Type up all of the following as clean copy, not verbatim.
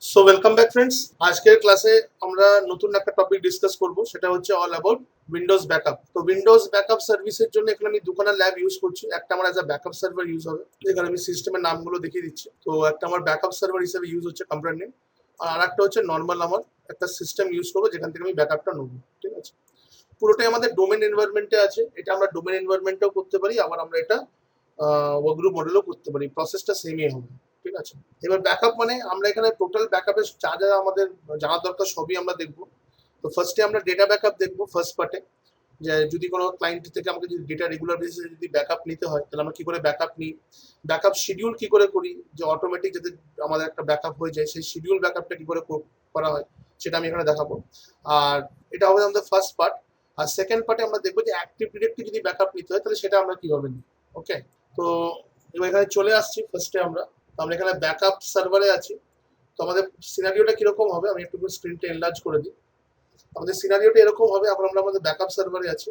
So welcome back friends. আজকের ক্লাসে আমরা নতুন একটা টপিক ডিসকাস করব, সেটা হচ্ছে অল অ্যাবাউট উইন্ডোজ ব্যাকআপ। তো উইন্ডোজ ব্যাকআপ সার্ভিসের জন্য এখানে আমি দুখানা ল্যাব ইউজ করছি। একটা আমার as a backup server use হবে, যেখানে আমি সিস্টেমের নামগুলো দেখিয়ে দিচ্ছি। তো একটা আমার ব্যাকআপ সার্ভার হিসেবে ইউজ হচ্ছে কোম্পানি নেম, আর একটা হচ্ছে নর্মাল আমার একটা সিস্টেম ইউজ করবো যেখান থেকে আমি ব্যাকআপটা নেবো। ঠিক আছে, পুরোটাই আমাদের ডোমেন এনভায়রনমেন্টে আছে। এটা আমরা ডোমেন এনভায়রনমেন্টেও করতে পারি, আবার আমরা এটা ওয়ার্কগ্রুপ মডেলও করতে পারি। প্রসেসটা সেমই হবে। ঠিক আছে, এবার ব্যাকআপ মানে আমরা এখানে টোটাল ব্যাকআপের যা যা আমাদের জানার দরকার সবই আমরা দেখবো। তো ফার্স্টে আমরা ডেটা ব্যাকআপ দেখবো ফার্স্ট পার্টে, যে যদি কোনো ক্লায়েন্ট থেকে আমাকে যদি ডেটা রেগুলার বেসিসে যদি ব্যাকআপ নিতে হয় তাহলে আমরা কি করে ব্যাকআপ নিই, ব্যাকআপ শিডিউল কি করে করি, যে অটোমেটিক যাতে আমাদের একটা ব্যাকআপ হয়ে যায় সেই শিডিউল ব্যাকআপটা কি করে করা হয় সেটা আমি এখানে দেখাবো। আর এটা হবে আমাদের ফার্স্ট পার্ট। আর সেকেন্ড পার্টে আমরা দেখবো যে অ্যাক্টিভ ডিরেক্টরি যদি ব্যাকআপ নিতে হয় তাহলে সেটা আমরা কিভাবে নিই। ওকে, তো এবার এখানে চলে আসছি ফার্স্টে আমরা। তো আমরা এখানে ব্যাকআপ সার্ভারে আছি। তো আমাদের সিনারিওটা কিরকম হবে, আমি একটু স্ক্রিনটা এনলার্জ করে দিই। আমাদের সিনারিওটা এরকম হবে, এখন আমরা আমাদের ব্যাকআপ সার্ভারে আছি।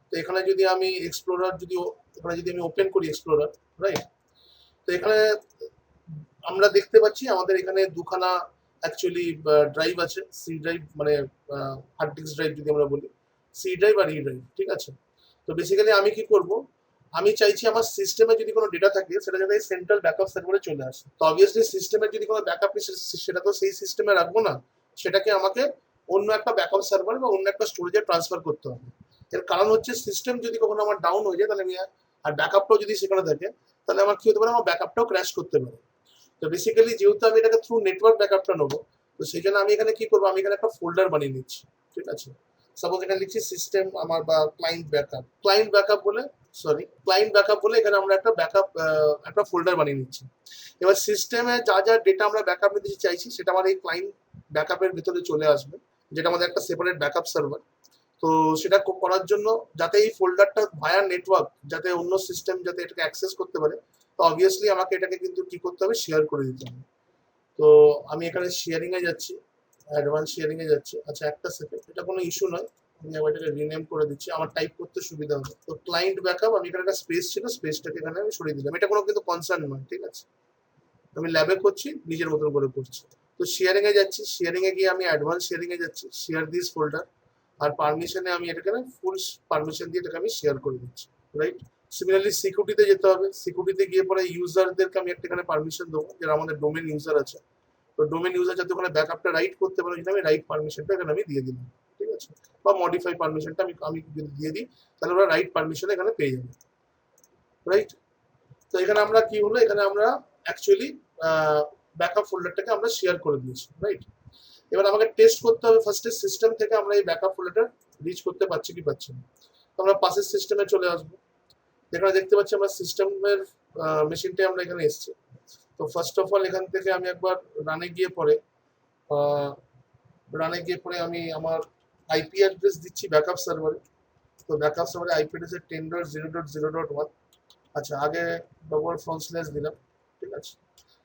তো এখানে যদি আমি এক্সপ্লোরার এখানে যদি আমি ওপেন করি এক্সপ্লোরার, রাইট, তো এখানে আমরা দেখতে পাচ্ছি আমাদের এখানে দুখানা অ্যাকচুয়ালি ড্রাইভ আছে। সি ড্রাইভ মানে হার্ড ডিস্ক ড্রাইভ যদি আমরা বলি, সি ড্রাইভ আর ই ড্রাইভ। ঠিক আছে, তো বেসিক্যালি আমি কি করব, আমি চাইছি আমার সিস্টেমে যদি কোনো ডেটা থাকে সেটা যাতে সেন্ট্রাল ব্যাকআপ সার্ভারে চলে আসে। তো অবভিয়াসলি সিস্টেমের যদি কোনো ব্যাকআপ সেটা তো সেই সিস্টেমে রাখবো না, সেটাকে আমাকে অন্য একটা ব্যাকআপ সার্ভার বা অন্য একটা স্টোরেজে ট্রান্সফার করতে হবে। এর কারণ হচ্ছে সিস্টেম যদি কখনো আমার ডাউন হয়ে যায় তাহলে আমি আর ব্যাকআপটাও যদি সেখানে থাকে তাহলে আমার কি হতে পারে, আমার ব্যাকআপটাও ক্র্যাশ করতে পারে। তো বেসিক্যালি যেহেতু আমি এটাকে থ্রু নেটওয়ার্ক ব্যাকআপটা নেবো, তো সেই জন্য আমি এখানে কি করবো, আমি এখানে একটা ফোল্ডার বানিয়ে নিচ্ছি। ঠিক আছে, সাপোজ এখানে লিখছি সিস্টেম আমার বা ক্লায়েন্ট ব্যাকআপ বলে, সরি ক্লায়েন্ট ব্যাকআপ বলে এখানে আমরা একটা ব্যাকআপ একটা ফোল্ডার বানিয়ে নিচ্ছি। এবার সিস্টেমে যা যা ডেটা আমরা ব্যাকআপ নিতে চাইছি সেটা আমার এই ক্লায়েন্ট ব্যাকআপের ভিতরে চলে আসবে, যেটা আমাদের একটা সেপারেট ব্যাকআপ সার্ভার। তো সেটা করার জন্য যাতে এই ফোল্ডারটা ভায়া নেটওয়ার্ক যাতে অন্য সিস্টেম যাতে এটাকে অ্যাক্সেস করতে পারে, তো অবভিয়াসলি আমাকে এটাকে কিন্তু কি করতে হবে, শেয়ার করে দিতে হবে। তো আমি এখানে শেয়ারিং এ যাচ্ছি, অ্যাডভান্স শেয়ারিং এ যাচ্ছি। আচ্ছা একটা সেকেন্ড, এটা কোনো ইস্যু নয়, আমি আবার এটাকে রিনেম করে দিচ্ছি, আমার টাইপ করতে সুবিধা হবে। তো ক্লায়েন্ট ব্যাকআপ, আমি এখানে একটা স্পেস ছিল, স্পেসটাকে এখানে আমি সরিয়ে দিলাম। এটা কোনো কিন্তু কনসার্ন নয়। ঠিক আছে, আমি ল্যাবে করছি, নিজের মতন করে করছি। তো শেয়ারিং এ যাচ্ছি, শেয়ারিং এ গিয়ে আমি অ্যাডভান্স শেয়ারিং এ যাচ্ছি, শেয়ার দিস ফোল্ডার। আর পারমিশনে আমি এটাকে ফুল পারমিশন দিয়ে এটাকে আমি শেয়ার করে দিচ্ছি, রাইট। সিমিলারলি সিকিউরিটিতে যেতে হবে, সিকিউরিটিতে গিয়ে পরে ইউজারদেরকে আমি একটা এখানে পারমিশন দেবো, যারা আমাদের ডোমেন ইউজার আছে। তো ডোমেন ইউজার যাতে ওখানে ব্যাকআপটা রাইট করতে পারে, আমি রাইট পারমিশনটা এখানে আমি দিয়ে দিলাম। ঠিক আছে, বা মডিফাই পারমিশনটা আমি আমি যদি দিয়ে দিই তাহলে ওরা রাইট পারমিশন এখানে পেয়ে যাবে, রাইট। তো এখানে আমরা কি হলো, এখানে আমরা অ্যাকচুয়ালি ব্যাকআপ ফোল্ডারটাকে আমরা শেয়ার করে দিয়েছি, রাইট। এবার আমাকে টেস্ট করতে হবে ফার্স্টে সিস্টেম থেকে আমরা এই ব্যাকআপ ফোল্ডারটা রিচ করতে পারছি কি পাচ্ছি না। তো আমরা পাশের সিস্টেমে চলে আসবো, যেখানে দেখতে পাচ্ছি আমরা সিস্টেমের মেশিনটাই আমরা এখানে এসেছি। তো ফার্স্ট অফ অল এখান থেকে আমি একবার রানে গিয়ে পরে আমি আমার আইপি অ্যাড্রেস দিচ্ছি ব্যাকআপ সার্ভারে। তো ব্যাকআপ সার্ভারে আইপি অ্যাড্রেস 10.0.0.1। আচ্ছা, আগে ডবল ফ্রন্ট স্ল্যাশ দিলাম। ঠিক আছে,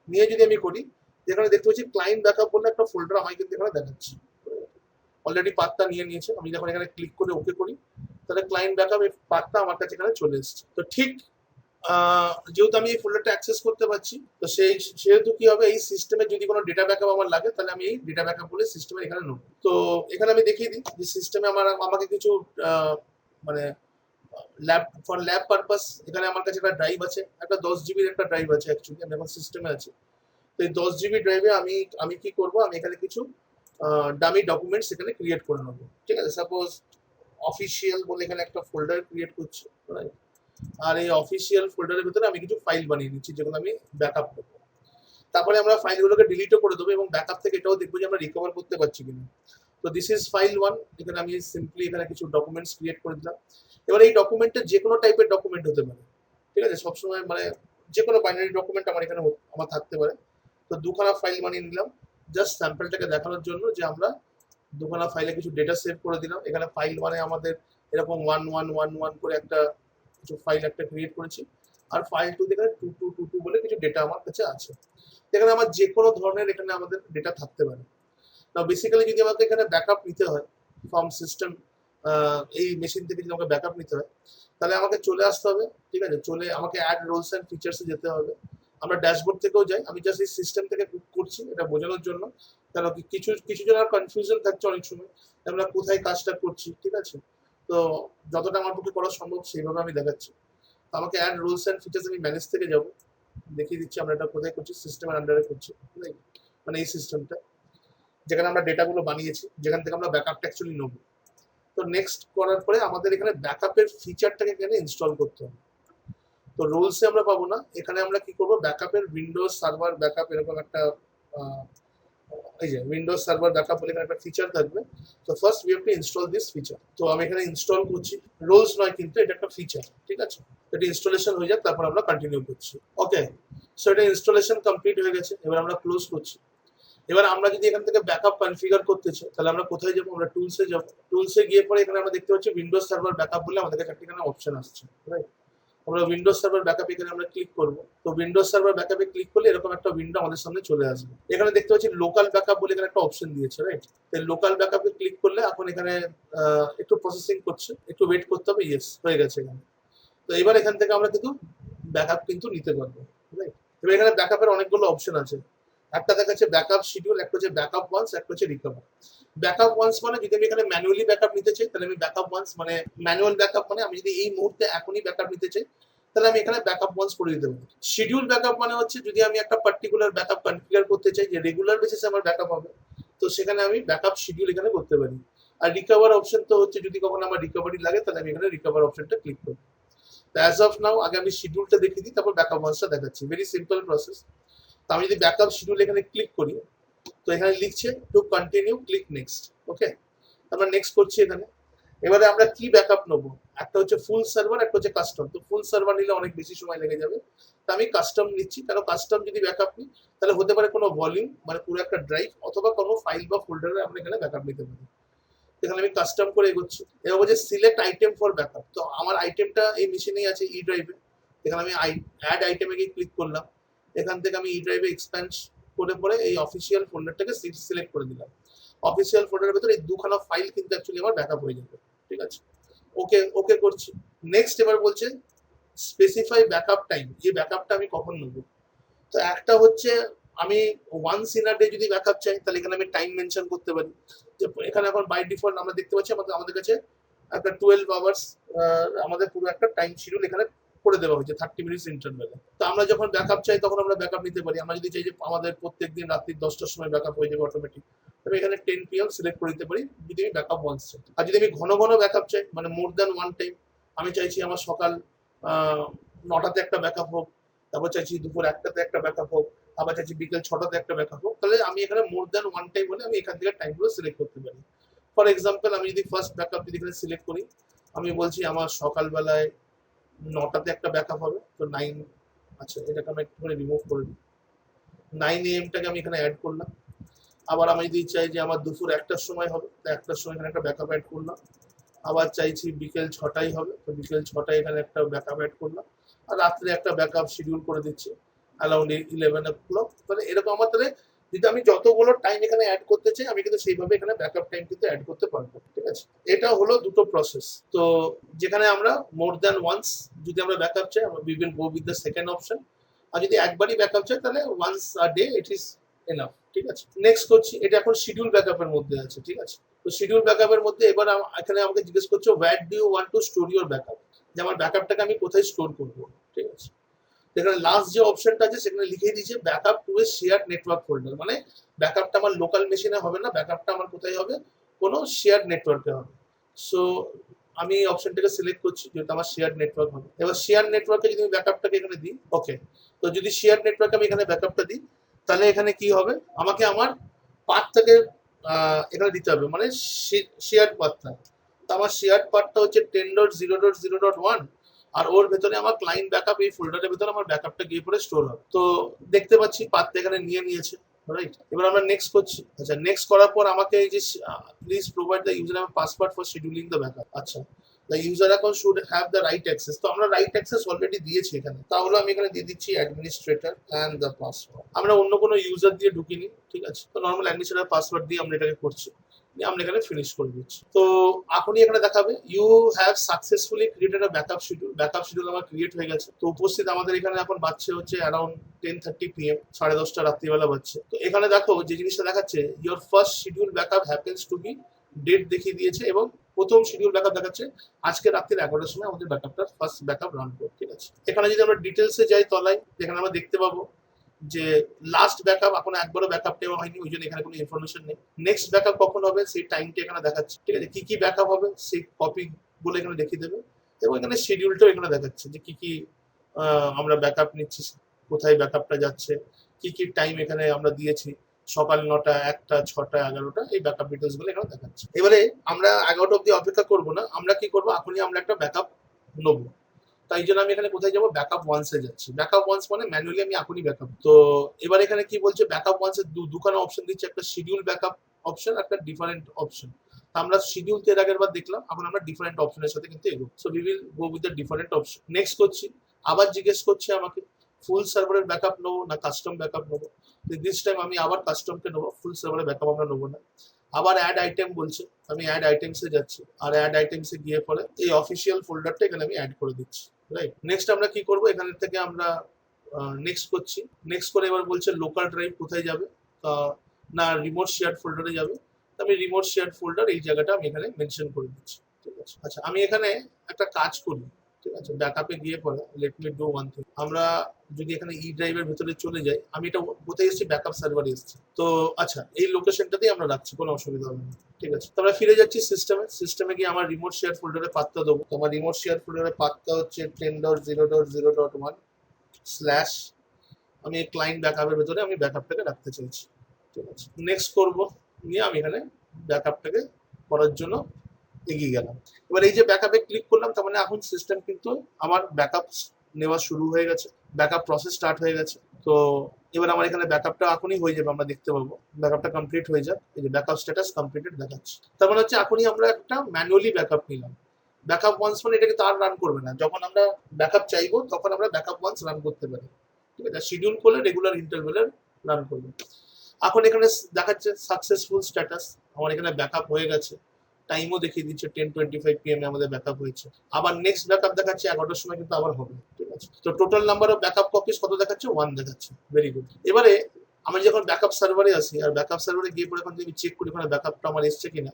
নিয়ে যদি আমি করি, যেখানে দেখতে পাচ্ছি ক্লায়েন্ট ব্যাকআপ বলে একটা ফোল্ডার আমাকে কিন্তু এখানে দেখাচ্ছে। অলরেডি পাথটা নিয়ে নিয়েছে। আমি যখন এখানে ক্লিক করে ওকে করি তাহলে ক্লায়েন্ট ব্যাকআপ এই পাথটা আমার কাছে এখানে চলে এসেছে। তো ঠিক যেহেতু আমি এই ফোল্ডারটা অ্যাক্সেস করতে পারছি, তো সেহেতু কি হবে, এই সিস্টেমে যদি কোনো ডেটা ব্যাকআপ আমার লাগে তাহলে আমি এই ডেটা ব্যাকআপ বলে সিস্টেমে এখানে নেবো। তো এখানে আমি দেখিয়ে দিই যে সিস্টেমে আমাকে কিছু মানে ল্যাব পারপাস এখানে আমার কাছে একটা ড্রাইভ আছে, একটা 10 জিবির একটা ড্রাইভ আছে। অ্যাকচুয়ালি আমি এখন সিস্টেমে আছি। তো এই 10 জিবি ড্রাইভে আমি কি করব, আমি এখানে কিছু ডামি ডকুমেন্টস এখানে ক্রিয়েট করে নেবো। ঠিক আছে, সাপোজ অফিসিয়াল বলে এখানে একটা ফোল্ডার ক্রিয়েট করছি, রাইট। আর এই অফিসিয়াল ফোল্ডারের ভিতরে আমি কিছু ফাইল বানিয়ে নিচ্ছি যেগুলো আমি ব্যাকআপ করবো। তারপরে আমরা ফাইলগুলোকে ডিলিটও করে দেবো এবং ব্যাকআপ থেকে এটাও দেখবো যে আমরা রিকভার করতে পারছি কিনা। তো দিস ইজ ফাইল 1। এখানে আমি সিম্পলি এখানে কিছু ডকুমেন্টস ক্রিয়েট করে দিলাম। এবার এই ডকুমেন্টে যে কোনো টাইপের ডকুমেন্ট হতে পারে। ঠিক আছে, সবসময় মানে যে কোনো বাইনারি ডকুমেন্ট আমার এখানে আমার থাকতে পারে। তো দুখানা ফাইল বানিয়ে নিলাম জাস্ট স্যাম্পলটাকে দেখানোর জন্য যে আমরা দুখানা ফাইলে কিছু ডেটা সেভ করে দিলাম। এখানে ফাইল মানে আমাদের এরকম 1111 করে একটা কিছু ফাইল একটা ক্রিয়েট করেছি। আর ফাইল 2 এখানে 2222 বলে কিছু ডেটা আমার কাছে আছে। এখানে আমার যে কোনো ধরনের এখানে আমাদের ডেটা থাকতে পারে। না বেসিক্যালি যদি আমাকে এখানে ব্যাকআপ নিতে হয় ফ্রম সিস্টেম, এই মেশিন থেকে যদি আমাকে ব্যাকআপ নিতে হয় তাহলে আমাকে চলে আসতে হবে। ঠিক আছে, আমাকে অ্যাড রোলস অ্যান্ড ফিচার্সে যেতে হবে। আমরা ড্যাশবোর্ড থেকেও যাই, আমি জাস্ট এই সিস্টেম থেকে করছি এটা বোঝানোর জন্য, কারণ কিছু কিছু জনের কনফিউশন থাকছে অনেক সময় আমরা কোথায় কাজটা করছি, ঠিক আছে। তো যতটা আমার পক্ষে করা সম্ভব সেইভাবে আমি দেখাচ্ছি। আমাকে অ্যাড রুলস অ্যান্ড ফিচার্স আমি ম্যানেজ থেকে যাব, দেখিয়ে দিচ্ছি আমরা এটা কোথায় করছি, সিস্টেমের আন্ডারে করছি, মানে এই সিস্টেমটা যেখানে আমরা ডেটাগুলো বানিয়েছি, যেখান থেকে আমরা ব্যাকআপটা অ্যাকচুয়ালি নেবো। তো নেক্সট করার পরে আমাদের এখানে ব্যাকআপের ফিচারটাকে এখানে ইনস্টল করতে হবে। তো রুলসে আমরা পাবো না, এখানে আমরা কি করবো, ব্যাকআপের উইন্ডোজ সার্ভার ব্যাকআপ এরকম একটা এই যে উইন্ডোজ সার্ভার ব্যাকআপ বলে এখানে একটা ফিচার থাকবে। তো first we have to install this feature. তো আমি এখানে ইনস্টল করছি, রুলস নয় কিন্তু এটা একটা ফিচার, ঠিক আছে। এটা ইনস্টলেশন হয়ে যাক, তারপর আমরা কন্টিনিউ করছি। ওকে, সো এটা ইনস্টলেশন কমপ্লিট হয়ে গেছে, এবার আমরা ক্লোজ করছি। এবার আমরা যদি এখান থেকে ব্যাকআপ কনফিগার করতে চাই তাহলে আমরা কোথায় যাবো, আমরা টুলসে যাবো। টুলসে গিয়ে পরে এখানে আমরা দেখতে পাচ্ছি উইন্ডোজ সার্ভার ব্যাকআপ বলে আমাদের কাছে এখানে অপশন আসছে, রাইট। আমরা উইন্ডোজ সার্ভার ব্যাকআপ এখানে আমরা ক্লিক করবো। তো উইন্ডোজ সার্ভার ব্যাকআপে ক্লিক করলে এরকম একটা উইন্ডো আমাদের সামনে চলে আসবে। এখানে দেখতে পাচ্ছি লোকাল ব্যাকআপ বলে এখানে একটা অপশন দিয়েছে, রাইট। তো লোকাল ব্যাকআপে ক্লিক করলে এখন এখানে একটু প্রসেসিং করছে, একটু ওয়েট করতে হবে। ইয়েস, হয়ে গেছে এখানে। তো এবার এখান থেকে আমরা কিন্তু ব্যাকআপ কিন্তু নিতে পারবো, রাইট। এবার এখানে ব্যাকআপের অনেকগুলো অপশন আছে, একটা দেখাচ্ছে ব্যাকআপ শিডিউল, একটা হচ্ছে ব্যাকআপ ওয়ান্স, একটা হচ্ছে রিকভার। ব্যাকআপ ওয়ান্স মানে যদি আমি এখানে ম্যানুয়ালি ব্যাকআপ নিতে চাই তাহলে আমি ব্যাকআপ ওয়ান্স, মানে ম্যানুয়াল ব্যাকআপ মানে আমি যদি এই মুহূর্তে এখনই ব্যাকআপ নিতে চাই তাহলে আমি এখানে ব্যাকআপ ওয়ান্স করে দিতে পারি। শিডিউল ব্যাকআপ মানে হচ্ছে যদি আমি একটা পার্টিকুলার ব্যাকআপ কনফিগার করতে চাই যে রেগুলার বেসিসে আমার ব্যাকআপ হবে, তো সেখানে আমি ব্যাকআপ শিডিউল এখানে করতে পারি। আর রিকভার অপশন তো হচ্ছে যদি কখনো আমার রিকভারি লাগে তাহলে আমি এখানে রিকভার অপশনটা ক্লিক করি। তো অ্যাজ অফ নাও আগে আমি শিডিউলটা দেখিয়ে দিই, তারপর ব্যাকআপ ওয়ান্সটা দেখাচ্ছি। Very simple process. তো আমি যদি ব্যাকআপ শিডিউল এখানে ক্লিক করি তো এখানে লিখছে টু কন্টিনিউ, ক্লিক নেক্সট। ওকে, আমরা নেক্সট করছি এখানে। এবারে আমরা কি ব্যাকআপ নেবো, একটা হচ্ছে ফুল সার্ভার, একটা হচ্ছে কাস্টম। তো ফুল সার্ভার নিলে অনেক বেশি সময় লেগে যাবে, তো আমি কাস্টম নিচ্ছি। কারণ কাস্টম যদি ব্যাকআপ নিই তাহলে হতে পারে কোনো ভলিউম মানে পুরো একটা ড্রাইভ অথবা কোনো ফাইল বা ফোল্ডারে আমরা এখানে ব্যাকআপ নিতে পারি। এখানে আমি কাস্টম করে এগোচ্ছি। এবার বলছে সিলেক্ট আইটেম ফর ব্যাকআপ। তো আমার আইটেমটা এই মেশিনেই আছে, ই ড্রাইভে। এখানে আমি অ্যাড আইটেমে গিয়ে ক্লিক করলাম। এখান থেকে আমি ই ড্রাইভে এক্সপ্যান্ড করে পরে এই অফিসিয়াল ফোল্ডারটাকে সিলেক্ট করে দিলাম। অফিসিয়াল ফোল্ডারের ভিতরে এই দুখানা ফাইল কিন্তু অ্যাকচুয়ালি আমার ব্যাকআপ হয়ে যাবে, ঠিক আছে। ওকে ওকে করছি। নেক্সট এবার বলছে স্পেসিফাই ব্যাকআপ টাইম, এই ব্যাকআপটা আমি কখন নেবো। তো একটা হচ্ছে আমি ওয়ান্স ইন আ ডে যদি ব্যাকআপ চাই তাহলে এখানে আমি টাইম মেনশন করতে পারি। যে এখানে এখন বাই ডিফল্ট আমরা দেখতে পাচ্ছি আমাদের কাছে একটা 12 আওয়ার্স আমাদের পুরো একটা টাইম শিডিউল এখানে করে দেওয়া হয়েছে 30 মিনিটস ইন্টারভ্যালে। তো আমরা যখন ব্যাকআপ চাই তখন আমরা ব্যাকআপ নিতে পারি। আমরা যদি চাই যে আমাদের প্রত্যেকদিন রাত্রি 10টার সময় ব্যাকআপ হয়ে যাবে অটোমেটিক, তবে এখানে 10 PM সিলেক্ট করে দিতে পারি যদি আমি ব্যাকআপ ওয়ান্স চাই। আর যদি আমি ঘন ঘন ব্যাকআপ চাই মানে মোর দ্যান ওয়ান টাইম, আমি চাইছি আমার সকাল 9টাতে একটা ব্যাকআপ হোক, তারপর চাইছি দুপুর 1টাতে একটা ব্যাকআপ হোক, আবার চাইছি বিকেল 6টাতে একটা ব্যাকআপ হোক, তাহলে আমি এখানে মোর দ্যান ওয়ান টাইম হলে আমি এখান থেকে টাইমগুলো সিলেক্ট করতে পারি। ফর এক্সাম্পল আমি যদি ফার্স্ট ব্যাকআপ যদি এখানে সিলেক্ট করি, আমি বলছি আমার সকালবেলায় 9টাতে একটা ব্যাকআপ হবে। তো 9, আচ্ছা এটাকে আমি একটু করে রিমুভ করে দিই। 9 AM-টাকে আমি এখানে অ্যাড করলাম। আবার আমি যদি চাই যে আমার দুপুর 1টার সময় হবে, তো 1টার সময় এখানে একটা ব্যাকআপ অ্যাড করলাম। আবার চাইছি বিকেল 6টায় হবে, তো বিকেল 6টায় এখানে একটা ব্যাকআপ অ্যাড করলাম। আর রাত্রে একটা ব্যাকআপ শিডিউল করে দিচ্ছি অ্যারাউন্ড 11 o'clock। মানে এরকম আমার তাহলে যদি আমি যতগুলো টাইম এখানে অ্যাড করতে চাই আমি কিন্তু সেইভাবে এখানে ব্যাকআপ টাইম কিন্তু অ্যাড করতে পারবো, ঠিক আছে। এটা হলো দুটো প্রসেস। তো যেখানে আমরা মোর দ্যান ওয়ান্স যদি আমরা ব্যাকআপ চাই আমরা we will go with the second option. আর যদি একবারই ব্যাকআপ চাই তাহলে once a day it is enough, ঠিক আছে। নেক্সট করছি, এটা এখন শিডিউল ব্যাকআপের মধ্যে আছে, ঠিক আছে। তো শিডিউল ব্যাকআপের মধ্যে এবার এখানে আমাকে জিজ্ঞেস করছে where do you want to store your backup, যে আমার ব্যাকআপটাকে আমি কোথায় স্টোর করবো, ঠিক আছে। এখানে লাস্ট যে অপশনটা আছে সেখানে লিখে দিয়েছে ব্যাকআপ টু এ শেয়ার নেটওয়ার্ক ফোল্ডার, মানে ব্যাকআপটা আমার লোকাল মেশিনে হবে না, ব্যাকআপটা আমার কোথায় হবে, কোনো শেয়ার নেটওয়ার্কে হবে। সো আমি এই অপশনটাকে সিলেক্ট করছি যেহেতু আমার শেয়ার নেটওয়ার্ক হবে। এবার শেয়ার নেটওয়ার্কে যদি আমি ব্যাকআপটাকে এখানে দিই, ওকে, তো যদি শেয়ার নেটওয়ার্কে আমি এখানে ব্যাকআপটা দিই তাহলে এখানে কি হবে, আমাকে আমার পাথটাকে এখানে দিতে হবে, মানে শেয়ার পাথটা। তো আমার শেয়ার পাথটা হচ্ছে 10.0.0.1, আর ওর ভেতরে আমার ক্লায়েন্ট ব্যাকআপ এই ফোল্ডারের ভেতরে আমার ব্যাকআপটা গিয়ে পরে স্টোর হবে। তো দেখতে পাচ্ছি পাথটা এখানে নিয়ে নিয়েছে, রাইট। এবার আমরা নেক্সট করছি। আচ্ছা নেক্সট করার পর আমাকে এই যে please provide the user name password for scheduling the backup. আচ্ছা, the user account should have the right access. তো আমরা রাইট অ্যাক্সেস অলরেডি দিয়েছি এখানে, তাহলে আমি এখানে দিয়ে দিচ্ছি অ্যাডমিনিস্ট্রেটর অ্যান্ড দ্য পাসওয়ার্ড। আমরা অন্য কোনো ইউজার দিয়ে ঢুকিনি, ঠিক আছে। তো নর্মাল অ্যাডমিনিস্ট্রেটর পাসওয়ার্ড দিয়ে আমরা এটাকে করছি। আমরা এখানে ফিনিশ করে দিচ্ছি। তো এখনই এখানে দেখাবে you have successfully created a backup schedule. Backup schedule আমার ক্রিয়েট হয়ে গেছে। তো উপস্থিত আমাদের এখানে এখন বাজছে হচ্ছে অ্যারাউন্ড 10:30 PM, 10:30 রাত্রিবেলা বাজছে। তো এখানে দেখো যে জিনিসটা দেখাচ্ছে your first schedule backup happens to be, date দেখিয়ে দিয়েছে এবং প্রথম শিডিউল ব্যাকআপ দেখাচ্ছে আজকে রাত্রির 11টার সময় আমাদের ব্যাকআপটা ফার্স্ট ব্যাকআপ রান করবে। ঠিক আছে, এখানে যদি আমরা ডিটেলসে যাই তলায়, যেখানে আমরা দেখতে পাবো যে লাস্ট ব্যাকআপ এখনো একবারও ব্যাকআপ নেওয়া হয়নি, ওই জন্য এখানে কোনো ইনফরমেশন নেই। নেক্সট ব্যাকআপ কখন হবে সেই টাইমটা এখানে দেখাচ্ছে। ঠিক আছে, কি কি ব্যাকআপ হবে সেই কপি বলে এখানে দেখিয়ে দেবে এবং এখানে শিডিউলটাও এখানে দেখাচ্ছে যে কি কি আমরা ব্যাকআপ নিচ্ছি, কোথায় ব্যাকআপটা যাচ্ছে, কি কি টাইম এখানে আমরা দিয়েছি, সকাল 9টা, 1টা, 6টা, 11টা, এই ব্যাকআপ ডিটেলস গুলো এখানে দেখাচ্ছে। এবারে আমরা 11টা অব্দি অপেক্ষা করবো না, আমরা কি করবো এখনই আমরা একটা ব্যাকআপ নেবো। তাই জন্য আমি এখানে কোথায় যাবো, ব্যাকআপ ওয়ান্সে যাচ্ছি। ব্যাকআপ ওয়ান্স মানে ম্যানুয়ালি আমি এখনই ব্যাকআপ। তো এবার এখানে কি বলছে, ব্যাকআপ ওয়ান্সে দুখানা অপশন দিচ্ছে, একটা শিডিউল ব্যাকআপ অপশন, একটা ডিফারেন্ট অপশন। আমরা শিডিউল তো এর আগের বার দেখলাম, এখন আমরা ডিফারেন্ট অপশনের সাথে কিন্তু এগোবো। So we will go with the different option. Next করছি, আবার জিজ্ঞেস করছে আমাকে ফুল সার্ভারের ব্যাকআপ নেবো না কাস্টম ব্যাকআপ নেবো। দিস টাইম আমি আবার কাস্টমকে নেবো, ফুল সার্ভারের ব্যাকআপ আমরা নেবো না। আবার অ্যাড আইটেম বলছে, আমি অ্যাড আইটেমসে যাচ্ছি, আর অ্যাড আইটেমসে গিয়ে পরে এই অফিসিয়াল ফোল্ডারটা এখানে আমি অ্যাড করে দিচ্ছি। রাইট, নেক্সট আমরা কি করবো, এখান থেকে আমরা নেক্সট করছি। নেক্সট করে এবার বলছে লোকাল ড্রাইভ কোথায় যাবে, না রিমোট শেয়ার ফোল্ডারে যাবে। আমি রিমোট শেয়ার ফোল্ডার এই জায়গাটা আমি এখানে মেনশন করে দিচ্ছি। ঠিক আছে, আচ্ছা আমি এখানে একটা কাজ করি। ঠিক আছে, ব্যাকআপে গিয়ে পরে let me do one thing. আমরা যদি এখানে ই ড্রাইভের ভিতরে চলে যাই, আমি এটা কোথায় এসেছি, ব্যাকআপ সার্ভারে এসেছি। তো আচ্ছা এই লোকেশনটাতেই আমরা রাখছি, কোনো অসুবিধা হবে না। ঠিক আছে, তো আমরা ফিরে যাচ্ছি সিস্টেমে গিয়ে আমার রিমোট শেয়ার ফোল্ডারে পাত্তা দেবো। তো আমার রিমোট শেয়ার ফোল্ডারে পাত্তা হচ্ছে 10.0.0.1 স্ল্যাশ, আমি ক্লায়েন্ট ব্যাকআপের ভিতরে আমি ব্যাকআপটাকে রাখতে চাইছি। ঠিক আছে, নেক্সট করবো, নিয়ে আমি এখানে ব্যাকআপটাকে করার জন্য এগিয়ে গেলাম। এবার এই যে ব্যাকআপে ক্লিক করলাম, তার মানে এখন সিস্টেম কিন্তু আমার ব্যাকআপ নেওয়া শুরু হয়ে গেছে, ব্যাকআপ প্রসেস স্টার্ট হয়ে গেছে। তো এবার আমার এখানে ব্যাকআপটা এখনই হয়ে যাবে, আমরা দেখতে পাবো ব্যাকআপটা কমপ্লিট হয়ে যাক। এই যে ব্যাকআপ স্ট্যাটাস কমপ্লিটেড দেখাচ্ছে, তার মানে হচ্ছে এখনই আমরা একটা ম্যানুয়ালি ব্যাকআপ নিলাম। ব্যাকআপ ওয়ান্স মানে এটাকে তার রান করবে না, যখন আমরা ব্যাকআপ চাইবো তখন আমরা ব্যাকআপ ওয়ান্স রান করতে পারি। ঠিক আছে, শিডিউল করলে রেগুলার ইন্টারভেলে রান করবে। এখন এখানে দেখাচ্ছে সাকসেসফুল স্ট্যাটাস, আমার এখানে ব্যাকআপ হয়ে গেছে, টাইমও দেখিয়ে দিচ্ছে 10:25 PM এ আমাদের ব্যাকআপ হয়েছে। আবার নেক্সট ব্যাকআপ দেখাচ্ছে 11টার সময় কিন্তু আবার হবে। ঠিক আছে, তো total number of backup copies কত দেখাচ্ছে, 1 দেখাচ্ছে। Very good. এবারে আমি যখন ব্যাকআপ সার্ভারে আসি, আর ব্যাকআপ সার্ভারে গিয়ে পরে এখন যদি চেক করি ওখানে ব্যাকআপটা আমার এসছে কিনা,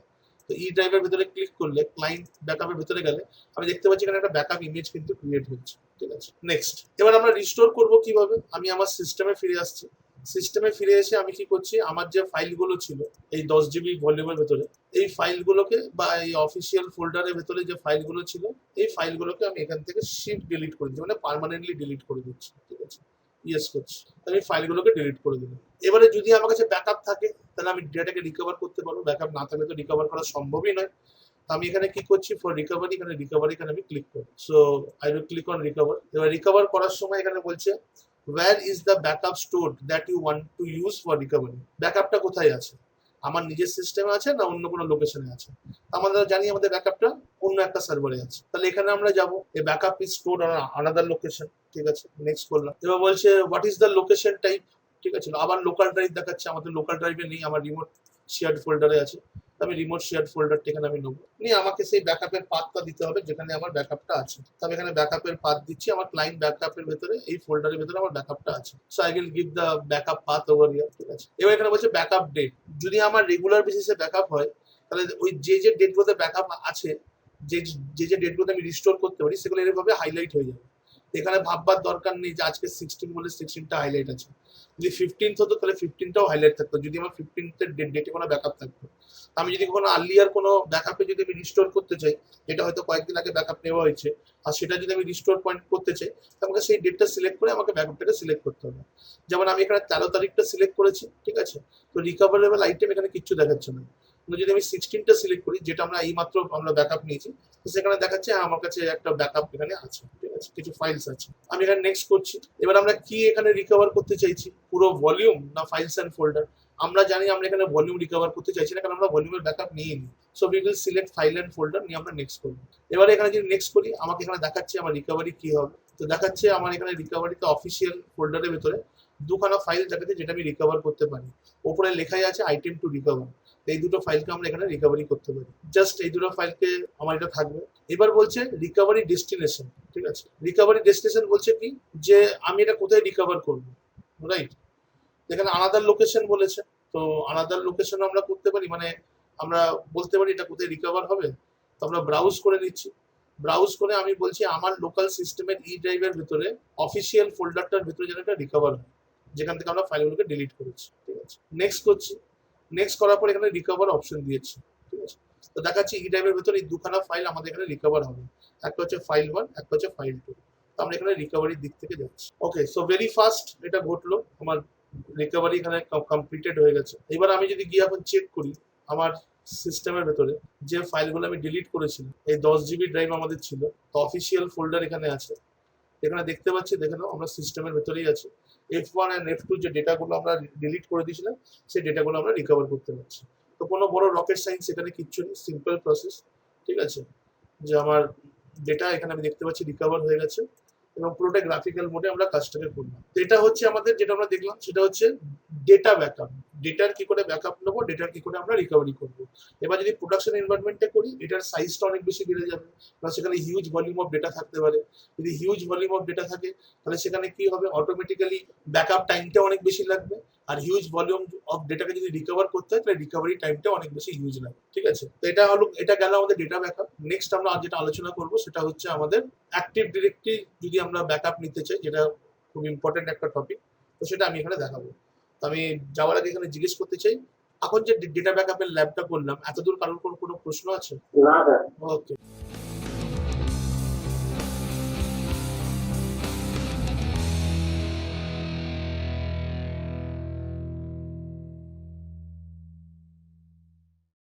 তো ই ড্রাইভের ভিতরে ক্লিক করলে ক্লায়েন্ট ব্যাকআপের ভিতরে গেলে আমি দেখতে পাচ্ছি এখানে একটা ব্যাকআপ ইমেজ কিন্তু ক্রিয়েট হচ্ছে। ঠিক আছে, নেক্সট এবার আমরা রিস্টোর করব কিভাবে, আমি আমার সিস্টেমে ফিরে আসছি। সিস্টেমে ফিরে এসে আমি কি করছি, আমার যে ফাইলগুলো ছিল এই 10 GB ভলিউমের ভেতরে, এই ফাইলগুলোকে বা এই অফিসিয়াল ফোল্ডারের ভেতরে যে ফাইলগুলো ছিল, এই ফাইলগুলোকে আমি এখান থেকে শিফট ডিলিট করে দিচ্ছি, মানে পার্মানেন্টলি ডিলিট করে দিচ্ছি। ঠিক আছে, ইয়েস করছি, আমি ফাইলগুলোকে ডিলিট করে দিলাম। এবারে যদি আমার কাছে ব্যাকআপ থাকে তাহলে আমি ডেটাকে রিকভার করতে পারবো, ব্যাকআপ না থাকলে তো রিকভার করা সম্ভবই নয়। আমি এখানে কি করছি, ফর রিকভারি, এখানে রিকভারি এখানে আমি ক্লিক করি। So I will click on recover. এবার রিকভার করার সময় এখানে বলছে where is the backup stored that you want to use for recovery, ব্যাকআপটা কোথায় আছে, আমার নিজের সিস্টেমে আছে না অন্য কোনো লোকেশনে আছে। আমরা জানি আমাদের ব্যাকআপটা অন্য একটা সার্ভারে আছে, তাহলে এখানে আমরা যাব, এই backup is stored on another location. ঠিক আছে, নেক্সট করলাম। এবার বলছে what is the location type. ঠিক আছে, আবার লোকাল ড্রাইভ দেখাচ্ছে, আমাদের লোকাল ড্রাইভে নেই, আমার রিমোট শেয়ার্ড ফোল্ডারে আছে। আমি রিমোট শেয়ার ফোল্ডারটা এখানে আমি নেবো, নিয়ে আমাকে সেই ব্যাকআপের পাথটা দিতে হবে যেখানে আমার ব্যাকআপটা আছে। তো আমি এখানে ব্যাকআপের পাথ দিচ্ছি, আমার ক্লায়েন্ট ব্যাকআপের ভেতরে এই ফোল্ডারের ভেতরে আমার ব্যাকআপটা আছে। So I will give the backup path over here. ঠিক আছে, এবার এখানে বলছে ব্যাকআপ ডেট। যদি আমার রেগুলার বেসিসে ব্যাকআপ হয় তাহলে ওই যে যে ডেটগুলোতে ব্যাকআপ আছে, যে যে ডেটগুলোতে আমি রিস্টোর করতে পারি সেগুলো এরভাবে হাইলাইট হয়ে যাবে। এখানে ভাববার দরকার নেই যে আজকে 16 বলে 16টা হাইলাইট আছে, যদি 15th হতো তাহলে 15টাও হাইলাইট থাকতো, যদি আমার 15th ডেটে কোনো ব্যাকআপ থাকতো। আমি যদি কোনো আর্লিয়ার কোনো ব্যাকআপে যদি আমি রিস্টোর করতে চাই, যেটা হয়তো কয়েকদিন আগে ব্যাকআপ নেওয়া হয়েছে, আর সেটা যদি আমি রিস্টোর পয়েন্ট করতে চাই, আমাকে সেই ডেটটা সিলেক্ট করে আমাকে ব্যাকআপটাকে সিলেক্ট করতে হবে। যেমন আমি এখানে 13 তারিখটা সিলেক্ট করেছি। ঠিক আছে, তো রিকভারেবল আইটেম এখানে কিচ্ছু দেখাচ্ছে না। যদি আমি 16টা সিলেক্ট করি, যেটা আমরা এইমাত্র আমরা ব্যাকআপ নিয়েছি, তো সেখানে দেখাচ্ছে আমার কাছে একটা ব্যাকআপ এখানে আছে। ঠিক আছে, কিছু ফাইলস আছে, আমি এখানে নেক্সট করছি। এবার আমরা কি এখানে রিকভার করতে চাইছি, পুরো ভলিউম না ফাইলস অ্যান্ড ফোল্ডার। আমরা জানি আমরা এখানে ভলিউম রিকভার করতে চাইছি না, কারণ আমরা ভলিউমের ব্যাকআপ নিয়ে নিই। So we will select file and folder, নিয়ে আমরা নেক্সট করব। এবারে এখানে যদি নেক্সট করি, আমাকে এখানে দেখাচ্ছে আমার রিকভারি কি হবে। তো দেখাচ্ছে আমার এখানে রিকভারিতে অফিসিয়াল ফোল্ডারের ভেতরে দুখানা ফাইল দেখাচ্ছে যেটা আমি রিকভার করতে পারি। ওপরে লেখাই আছে আইটেম টু রিকভার। এই দুটো ফাইলকে আমরা এখানে রিকভারি করতে পারি। জাস্ট এই দুটো ফাইলকে আমার এটা থাকবে। এবার বলছে রিকভারি ডেস্টিনেশন, ঠিক আছে। রিকভারি ডেস্টিনেশন বলছে কি, যে আমি এটা কোথায় রিকভার করবো, রাইট। এখানে আনাদার লোকেশন বলেছে, তো আনাদার লোকেশন আমরা করতে পারি, মানে আমরা বলতে পারি এটা কোথায় রিকভার হবে। তো আমরা ব্রাউজ করে নিচ্ছি, ব্রাউজ করে আমি বলছি আমার লোকাল সিস্টেমের ই ড্রাইভের ভিতরে অফিসিয়াল ফোল্ডারটার ভিতরে যেন এটা রিকভার হয়, যেখান থেকে আমরা ফাইলগুলোকে ডিলিট করেছি, ঠিক আছে। নেক্সট করছি, নেক্সট করার পর এখানে রিকভার অপশন দিয়েছি, ঠিক আছে। তো দেখাচ্ছি ই ড্রাইভের ভিতরে এই দুখানা ফাইল আমাদের এখানে রিকভার হবে, একটা হচ্ছে ফাইল 1, একটা হচ্ছে ফাইল 2। তো আমরা এখানে রিকভারির দিক থেকে যাচ্ছি। ওকে, সো ভেরি ফাস্ট এটা ঘটলো, আমার রিকভারি এখানে কমপ্লিটেড হয়ে গেছে। এবার আমি যদি গিয়ে এখন চেক করি আমার সিস্টেমের ভেতরে যে ফাইলগুলো আমি ডিলিট করেছিলাম, এই 10 জিবি ড্রাইভ আমাদের ছিল, তো অফিসিয়াল ফোল্ডার এখানে আছে, এখানে দেখতে পাচ্ছি, দেখে নাও আমরা সিস্টেমের ভেতরেই আছে। F1 and F2 যে ডেটাগুলো আমরা ডিলিট করে দিয়েছিলাম, সেই ডেটাগুলো আমরা রিকভার করতে পারছি। তো কোনো বড় রকেট সায়েন্স এখানে কিচ্ছু নেই, সিম্পল প্রসেস, ঠিক আছে। যে আমার ডেটা এখানে আমি দেখতে পাচ্ছি রিকভার হয়ে গেছে, এবং পুরোটা গ্রাফিক্যাল মোডে আমরা কাজটাকে করলাম। তো এটা হচ্ছে আমাদের, যেটা আমরা দেখলাম সেটা হচ্ছে ডেটা ব্যাকআপ। ডেটার কি করে ব্যাকআপ নেবো, ডেটার কি করে আমরা রিকভারি করবো। এবার যদি প্রোডাকশন এনভায়রনমেন্টে করি, এটার সাইজটা অনেক বেশি বেড়ে যাবে, কারণ সেখানে হিউজ ভলিউম অফ ডেটা থাকতে পারে। যদি হিউজ ভলিউম অফ ডেটা থাকে, তাহলে সেখানে কি হবে, অটোমেটিক্যালি ব্যাকআপ টাইমটা অনেক বেশি লাগবে। আর হিউজ ভলিউম অফ ডেটাকে যদি রিকভার করতে হয়, তাহলে রিকভারি টাইমটা অনেক বেশি হিউজ লাগবে, ঠিক আছে। তো এটা হলো, এটা গেল আমাদের ডেটা ব্যাকআপ। নেক্সট আমরা যেটা আলোচনা করবো সেটা হচ্ছে আমাদের অ্যাক্টিভ ডিরেক্টরি যদি আমরা ব্যাকআপ নিতে চাই, যেটা খুব ইম্পর্টেন্ট একটা টপিক, তো সেটা আমি এখানে দেখাবো। তো আমি যাওয়ার আগে এখানে জিজ্ঞেস করতে চাই, এখন যে ডেটা ব্যাকআপের ল্যাবটা করলাম, এতদূর কারোর কোনো প্রশ্ন আছে? না। ওকে।